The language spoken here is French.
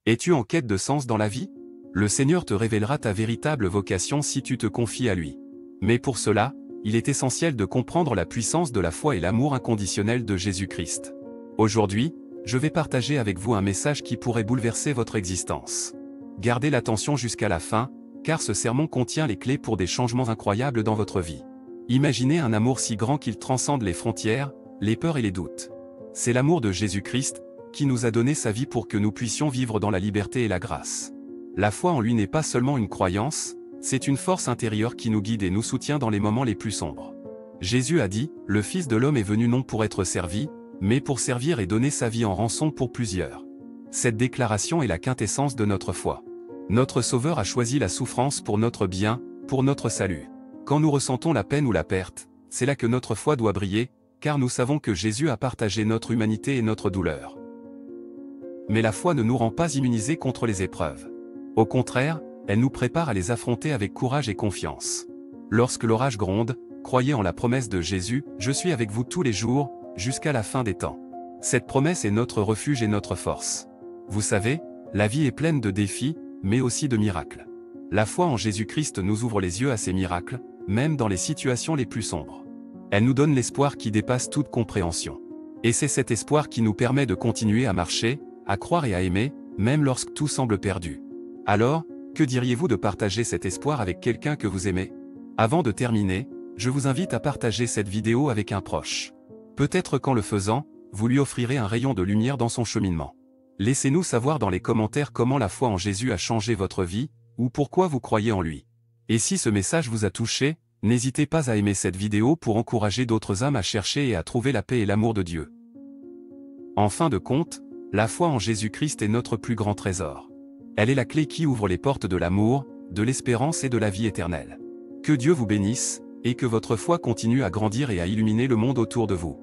Es-tu en quête de sens dans la vie? Le Seigneur te révélera ta véritable vocation si tu te confies à lui. Mais pour cela, il est essentiel de comprendre la puissance de la foi et l'amour inconditionnel de Jésus-Christ. Aujourd'hui, je vais partager avec vous un message qui pourrait bouleverser votre existence. Gardez l'attention jusqu'à la fin, car ce sermon contient les clés pour des changements incroyables dans votre vie. Imaginez un amour si grand qu'il transcende les frontières, les peurs et les doutes. C'est l'amour de Jésus-Christ, qui nous a donné sa vie pour que nous puissions vivre dans la liberté et la grâce. La foi en lui n'est pas seulement une croyance, c'est une force intérieure qui nous guide et nous soutient dans les moments les plus sombres. Jésus a dit, « Le Fils de l'homme est venu non pour être servi, mais pour servir et donner sa vie en rançon pour plusieurs. » Cette déclaration est la quintessence de notre foi. Notre Sauveur a choisi la souffrance pour notre bien, pour notre salut. Quand nous ressentons la peine ou la perte, c'est là que notre foi doit briller, car nous savons que Jésus a partagé notre humanité et notre douleur. Mais la foi ne nous rend pas immunisés contre les épreuves. Au contraire, elle nous prépare à les affronter avec courage et confiance. Lorsque l'orage gronde, croyez en la promesse de Jésus, « Je suis avec vous tous les jours, jusqu'à la fin des temps. » Cette promesse est notre refuge et notre force. Vous savez, la vie est pleine de défis, mais aussi de miracles. La foi en Jésus-Christ nous ouvre les yeux à ces miracles, même dans les situations les plus sombres. Elle nous donne l'espoir qui dépasse toute compréhension. Et c'est cet espoir qui nous permet de continuer à marcher, à croire et à aimer, même lorsque tout semble perdu. Alors, que diriez-vous de partager cet espoir avec quelqu'un que vous aimez? Avant de terminer, je vous invite à partager cette vidéo avec un proche. Peut-être qu'en le faisant, vous lui offrirez un rayon de lumière dans son cheminement. Laissez-nous savoir dans les commentaires comment la foi en Jésus a changé votre vie, ou pourquoi vous croyez en lui. Et si ce message vous a touché, n'hésitez pas à aimer cette vidéo pour encourager d'autres âmes à chercher et à trouver la paix et l'amour de Dieu. En fin de compte, la foi en Jésus-Christ est notre plus grand trésor. Elle est la clé qui ouvre les portes de l'amour, de l'espérance et de la vie éternelle. Que Dieu vous bénisse, et que votre foi continue à grandir et à illuminer le monde autour de vous.